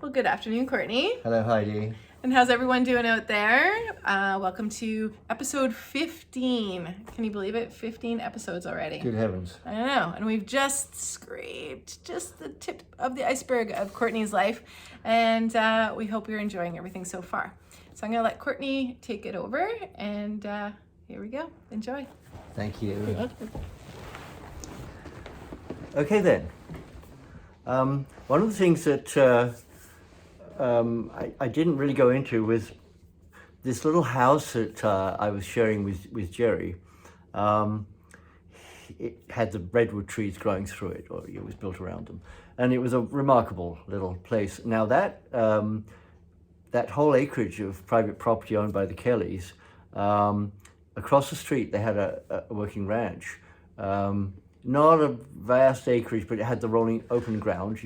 Well, good afternoon, Courtney. Hello, Heidi. And how's everyone doing out there? Welcome to episode 15. Can you believe it? 15 episodes already. Good heavens. I know. And we've just scraped just the tip of the iceberg of Courtney's life. And we hope you're enjoying everything so far. So I'm going to let Courtney take it over. And here we go. Enjoy. Thank you. Okay, then. One of the things that I didn't really go into was this little house that I was sharing with Jerry. It had the redwood trees growing through it, or it was built around them. And it was a remarkable little place. Now that whole acreage of private property owned by the Kellys, across the street they had a working ranch. Not a vast acreage, but it had the rolling open ground,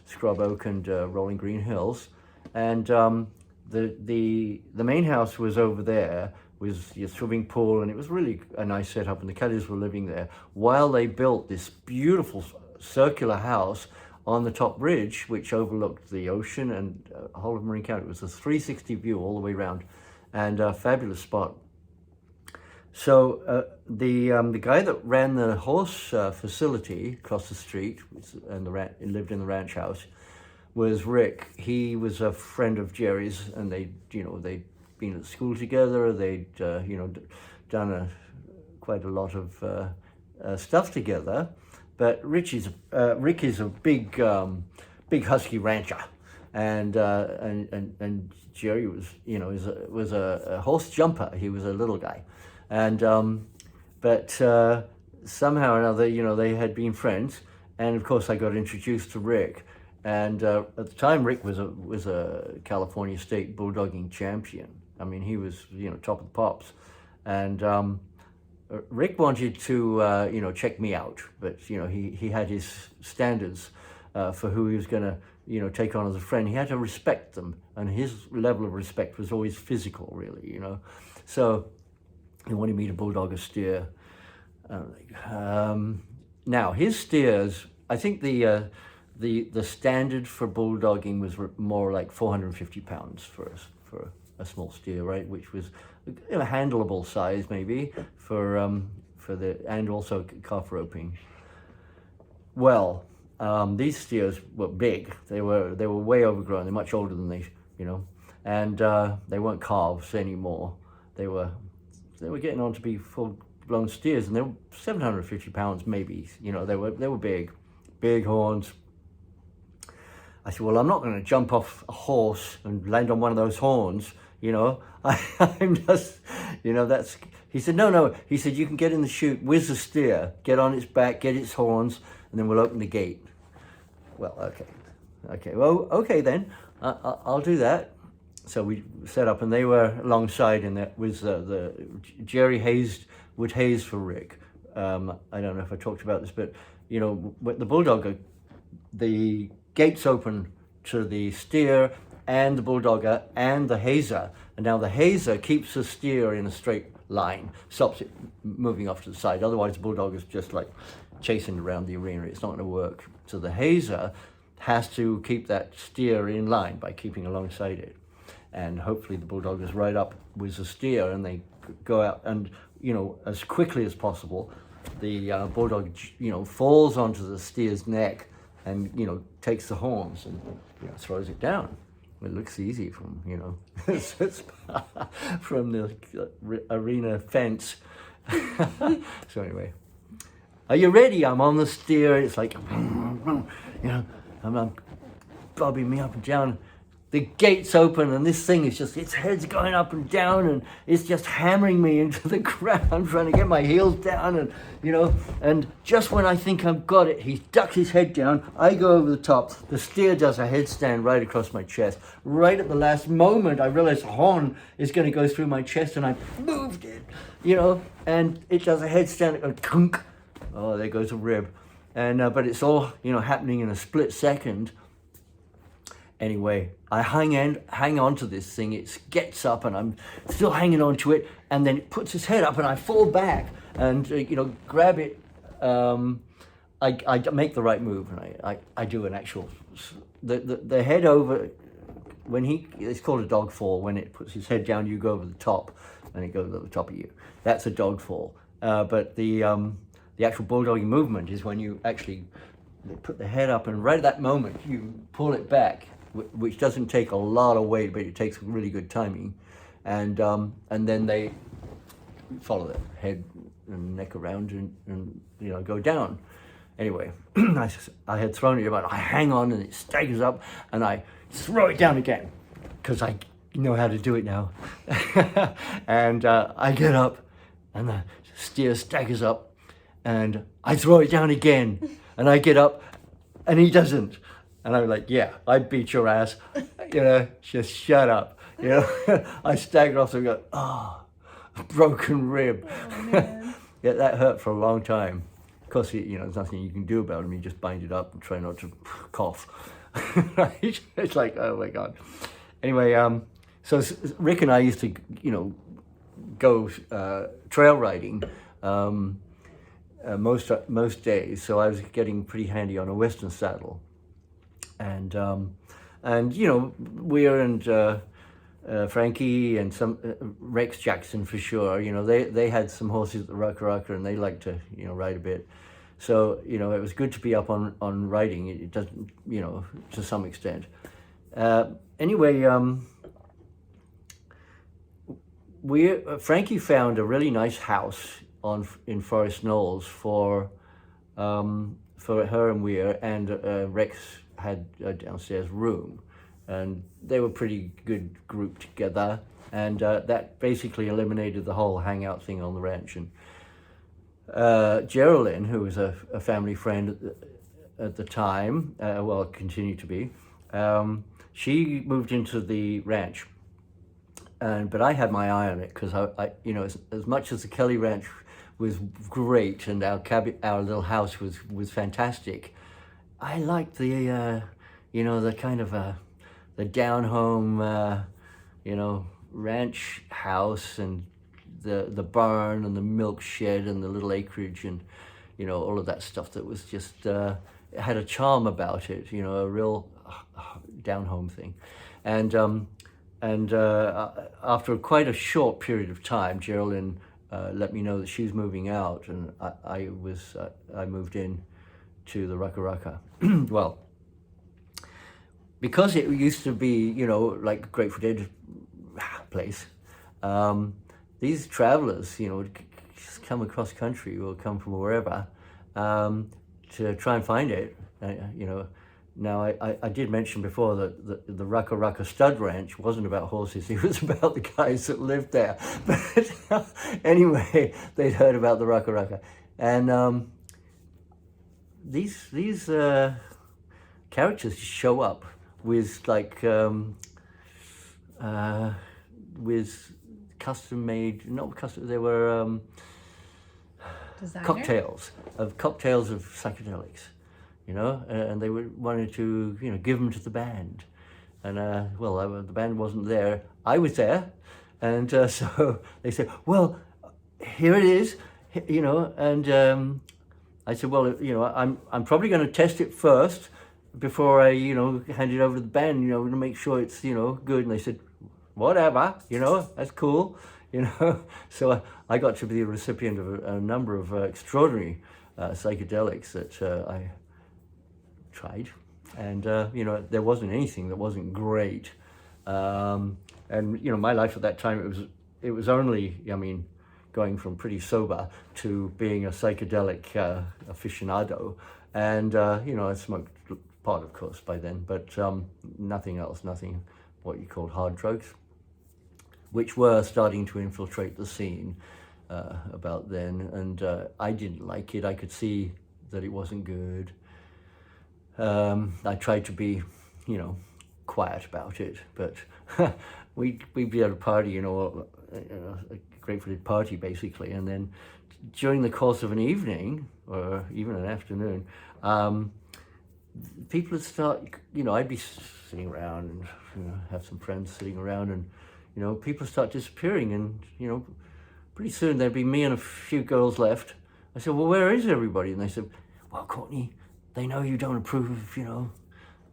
scrub oak and rolling green hills. And the main house was over there, with your swimming pool, and it was really a nice setup, and the Kellys were living there while they built this beautiful circular house on the top ridge, which overlooked the ocean and whole of Marin County. It was a 360 view all the way around, and a fabulous spot. So the guy that ran the horse facility across the street and lived in the ranch house was Rick. He was a friend of Jerry's, and they'd been at school together. They'd done quite a lot of stuff together. But Rick is a big husky rancher, and Jerry was a horse jumper. He was a little guy. And but somehow or another, they had been friends, and of course I got introduced to Rick. And at the time, Rick was a California state bulldogging champion. I mean, he was top of the pops, and Rick wanted to check me out, but he had his standards for who he was going to take on as a friend. He had to respect them, and his level of respect was always physical, really. So he wanted me to bulldog a steer. Now his steers, I think the standard for bulldogging was more like 450 pounds for a small steer, right? Which was a handleable size maybe for and also calf roping. Well, these steers were big. They were way overgrown. They're much older than these, and they weren't calves anymore. They were getting on to be full-blown steers, and they were 750 pounds maybe. They were big horns. I said, well, I'm not going to jump off a horse and land on one of those horns. I'm just, that's. He said, no. He said, you can get in the chute with the steer, get on its back, get its horns, and then we'll open the gate. Well, okay. Well, okay then. I'll do that. So we set up, and they were alongside, and that was the Jerry would haze for Rick. I don't know if I talked about this, but with the bulldogger, the gates open to the steer and the bulldogger and the hazer, and now the hazer keeps the steer in a straight line, stops it moving off to the side. Otherwise, the bulldogger's just like chasing around the arena. It's not going to work. So the hazer has to keep that steer in line by keeping alongside it. And hopefully the bulldog is right up with the steer, and they go out, and as quickly as possible the bulldog falls onto the steer's neck and takes the horns and throws it down. It looks easy from from the arena fence. So anyway, are you ready? I'm on the steer. It's like I'm bobbing me up and down. The gates open, and this thing is just, its head's going up and down, and it's just hammering me into the ground, trying to get my heels down, and and just when I think I've got it, he ducks his head down, I go over the top, the steer does a headstand right across my chest. Right at the last moment, I realize the horn is going to go through my chest, and I moved it, and it does a headstand, it goes kunk. Oh, there goes a rib. And but it's all, happening in a split second. Anyway, I hang on to this thing. It gets up, and I'm still hanging on to it, and then it puts its head up, and I fall back and grab it I make the right move, and I do an actual the head over when it's called a dog fall. When it puts his head down, you go over the top, and it goes over the top of you. That's a dog fall. But the actual bulldogging movement is when you actually put the head up, and right at that moment you pull it back, which doesn't take a lot of weight, but it takes really good timing, and then they follow the head and neck around and go down. Anyway, I had thrown it about, I hang on and it staggers up, and I throw it down again because I know how to do it now. And I get up, and the steer staggers up, and I throw it down again, and I get up, and he doesn't. And I'm like, yeah, I beat your ass, just shut up. I staggered off and go, broken rib. Oh, man. Yeah, that hurt for a long time. Of course, there's nothing you can do about him. You just bind it up and try not to cough. Right? It's like, oh my God. Anyway, so Rick and I used to, go trail riding most days. So I was getting pretty handy on a Western saddle, and Weir and Frankie and some Rex Jackson for sure. They had some horses at the Rucker, and they liked to ride a bit. So it was good to be up on riding. It doesn't to some extent. Anyway, Frankie found a really nice house in Forest Knolls for her and Weir, and Rex had a downstairs room. And they were pretty good group together, and that basically eliminated the whole hangout thing on the ranch. And Geraldine, who was a family friend at the time, continued to be, she moved into the ranch, but I had my eye on it because I as much as the Kelly Ranch was great and our little house was fantastic, I liked the the kind of the down home, ranch house, and the barn and the milk shed and the little acreage and, all of that stuff that was just, it had a charm about it, a real down home thing. And after quite a short period of time, Geraldine let me know that she was moving out, and I moved in to the Rucker. Well, because it used to be, like a Grateful Dead place, these travelers, would just come across country or come from wherever to try and find it. Now I did mention before that the Rucker Stud Ranch wasn't about horses; it was about the guys that lived there. But anyway, they'd heard about the Rucker, and these characters show up with with they were cocktails of psychedelics, and they wanted to give them to the band, and the band wasn't there. I was there, and so they said, well, here it is, and I said, well, I'm probably going to test it first before I, hand it over to the band, to make sure it's, good. And they said, whatever, that's cool, So I got to be the recipient of a number of extraordinary psychedelics that I tried. And, there wasn't anything that wasn't great. And, my life at that time, it was only, going from pretty sober to being a psychedelic aficionado. And, I smoked pot, of course, by then, but nothing else, nothing what you called hard drugs, which were starting to infiltrate the scene about then. And I didn't like it. I could see that it wasn't good. I tried to be, quiet about it, but we'd be at a party, a Grateful Dead party, basically, and then during the course of an evening, or even an afternoon, people would start, I'd be sitting around and, have some friends sitting around, and, people start disappearing, and, pretty soon there'd be me and a few girls left. I said, well, where is everybody? And they said, well, Courtney, they know you don't approve, you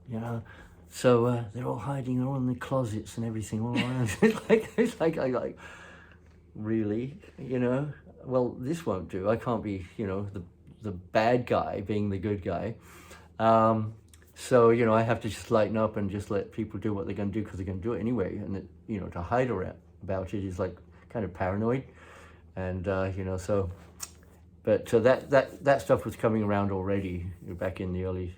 know. So they're all hiding, all in the closets and everything all around. I like, really, Well, this won't do. I can't be, the bad guy being the good guy. So, I have to just lighten up and just let people do what they're going to do because they're going to do it anyway. And, to hide about it is like kind of paranoid. And, so, but that stuff was coming around already back in the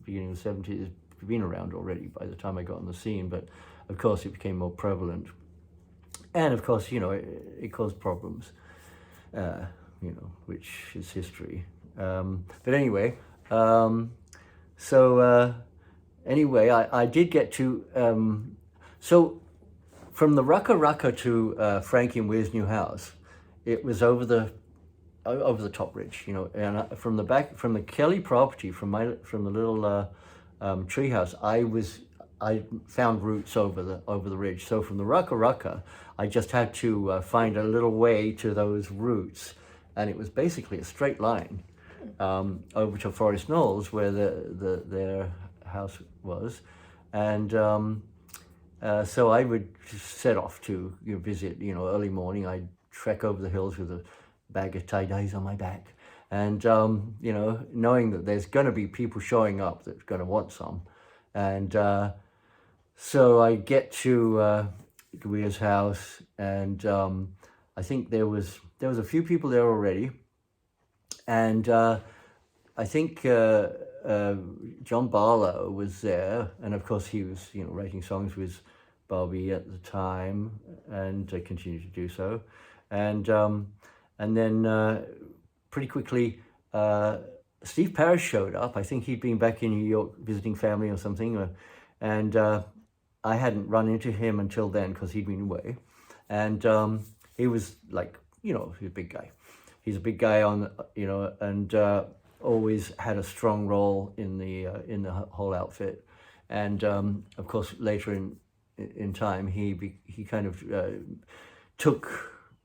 beginning of the 70s. It's been around already by the time I got on the scene. But, of course, it became more prevalent. And, of course, it caused problems, which is history. But anyway, anyway, I did get to, so from the Rucka Rucka to Frankie and Weir's new house, it was over the top ridge, and from the Kelly property, from the little treehouse, I found routes over the ridge. So from the Rucka Rucka, I just had to find a little way to those routes, and it was basically a straight line over to Forest Knolls, where their house was, and so I would set off to visit. Early morning, I'd trek over the hills with a bag of tie-dyes on my back, and knowing that there's going to be people showing up that's going to want some, and so I get to Weir's house, and I think there was a few people there already, and I think John Barlow was there, and of course he was writing songs with Bobby at the time, and continued to do so, and then pretty quickly Steve Parrish showed up. I think he'd been back in New York visiting family or something, and I hadn't run into him until then because he'd been away, and he was like, he's a big guy. He's a big guy and always had a strong role in the whole outfit, and of course later in time he kind of took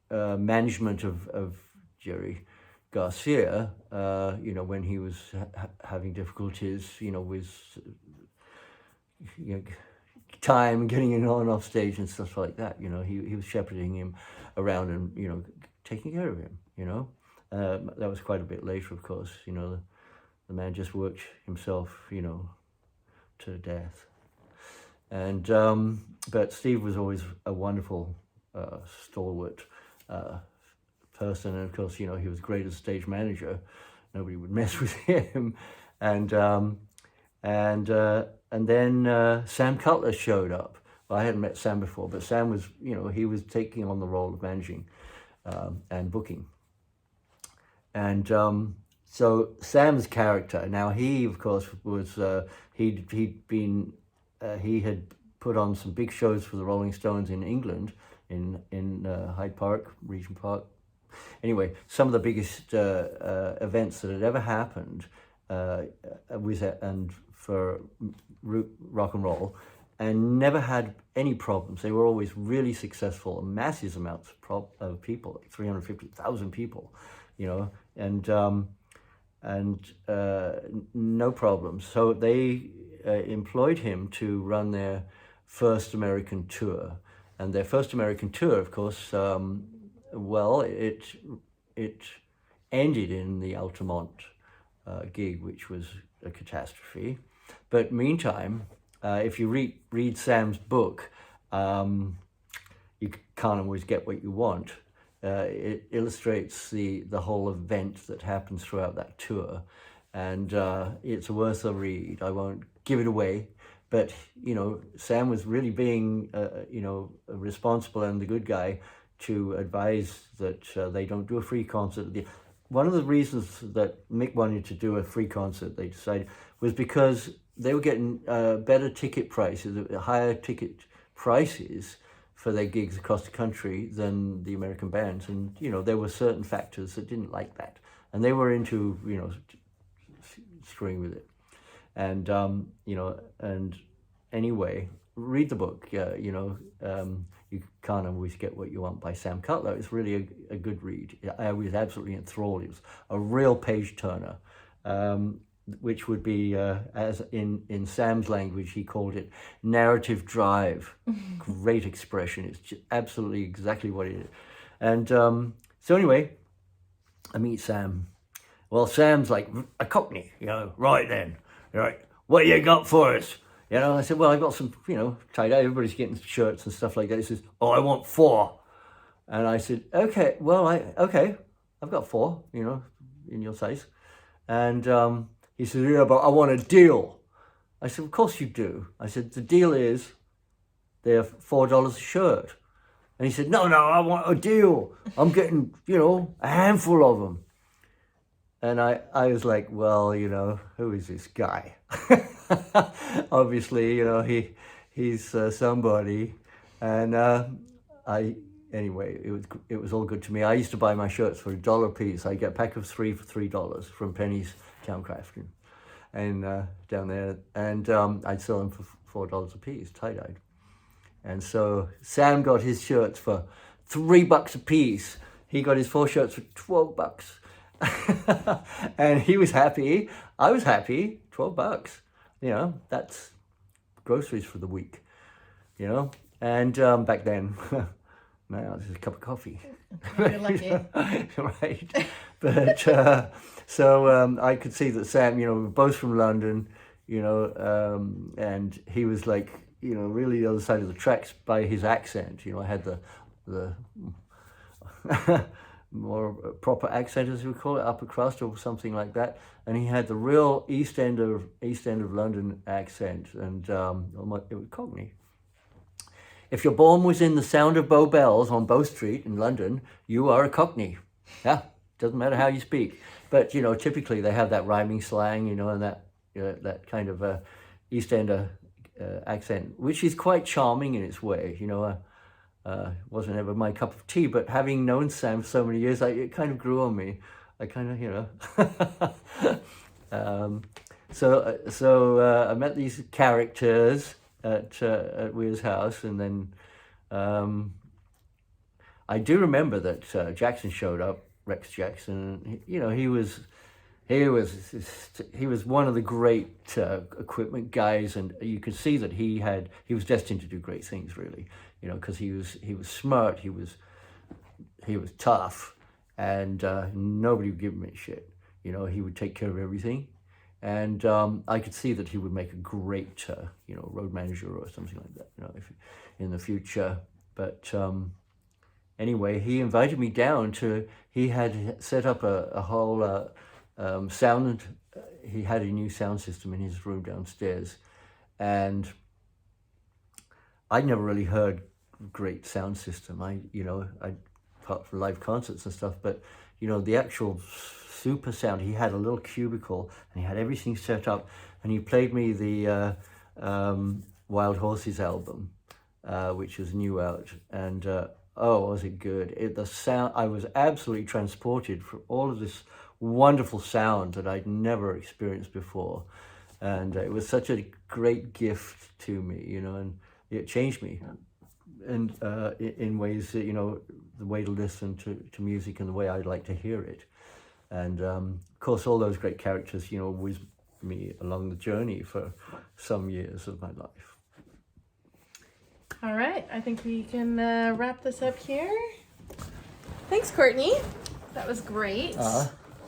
management of Jerry Garcia, when he was having difficulties, with time getting in on and off stage and stuff like that. He was shepherding him around and taking care of him. That was quite a bit later, of course. The man just worked himself, to death. And but Steve was always a wonderful, stalwart person, and of course, he was great as a stage manager. Nobody would mess with him, and then Sam Cutler showed up. Well, I hadn't met Sam before, but Sam was, he was taking on the role of managing and booking. And so Sam's character, now he, of course, was, he had put on some big shows for the Rolling Stones in England, in Hyde Park, Regent Park. Anyway, some of the biggest events that had ever happened for rock and roll, and never had any problems. They were always really successful, massive amounts of people, like 350,000 people, and no problems. So they employed him to run their first American tour, and their first American tour, of course, it ended in the Altamont gig, which was a catastrophe. But meantime, if you read Sam's book, you can't always get what you want. It illustrates the whole event that happens throughout that tour, and it's worth a read. I won't give it away, but Sam was really being responsible and the good guy to advise that they don't do a free concert. One of the reasons that Mick wanted to do a free concert, they decided, was because they were getting better ticket prices, higher ticket prices for their gigs across the country than the American bands. And, there were certain factors that didn't like that. And they were into, screwing with it. And, and anyway, read the book. You can't always get what you want, by Sam Cutler. It's really a good read. I was absolutely enthralled. It was a real page turner. which would be, as in Sam's language, he called it narrative drive. Great expression. It's just absolutely exactly what it is. And so anyway, I meet Sam. Well, Sam's like a Cockney, right then. Right, what you got for us? I said, well, I got some, tie-dye. Everybody's getting shirts and stuff like that. He says, oh, I want 4. And I said, okay, well, I've got 4, in your size. And he said, yeah, but I want a deal. I said, of course you do. I said, the deal is they're $4 a shirt. And he said, no, I want a deal. I'm getting, a handful of them. And I was like, well, who is this guy? Obviously, he's somebody. And anyway, it was all good to me. I used to buy my shirts for $1 a piece. I get a pack of 3 for $3 from Penny's Towncraft and down there. And I'd sell them for $4 a piece, tie-dyed. And so Sam got his shirts for $3 a piece. He got his 4 shirts for $12. And he was happy. I was happy. $12. That's groceries for the week. And back then, now this is a cup of coffee. You're lucky. Right. But so I could see that Sam, we were both from London, and he was like, really the other side of the tracks by his accent. I had the more proper accent, as we call it, upper crust or something like that, and he had the real East End of London accent, and it was Cockney. If your born was in the sound of Bow Bells on Bow Street in London, you are a Cockney. Yeah, doesn't matter how you speak, but typically they have that rhyming slang, and that kind of East End accent, which is quite charming in its way. Wasn't ever my cup of tea, but having known Sam for so many years, it kind of grew on me. I kind of, so I met these characters at Weir's house, and then I do remember that Jackson showed up, Rex Jackson. He was one of the great equipment guys, and you could see that he was destined to do great things, really. Because he was smart, he was tough, and nobody would give him any shit. He would take care of everything, and I could see that he would make a great road manager or something like that. If in the future. But anyway, he invited me down to. He had set up a whole sound. He had a new sound system in his room downstairs, and I'd never really heard great sound system. I apart from live concerts and stuff, but the actual super sound. He had a little cubicle and he had everything set up, and he played me the Wild Horses album, which was new out, and oh, was it good! The sound, I was absolutely transported for all of this wonderful sound that I'd never experienced before, and it was such a great gift to me, and it changed me, and in ways that, the way to listen to music and the way I'd like to hear it, and of course all those great characters, with me along the journey for some years of my life. All right, I think we can wrap this up here. Thanks, Courtney. That was great.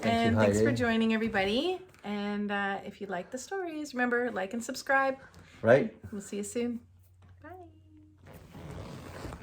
Thanks for joining, everybody. And if you like the stories, remember, like and subscribe. Right. We'll see you soon.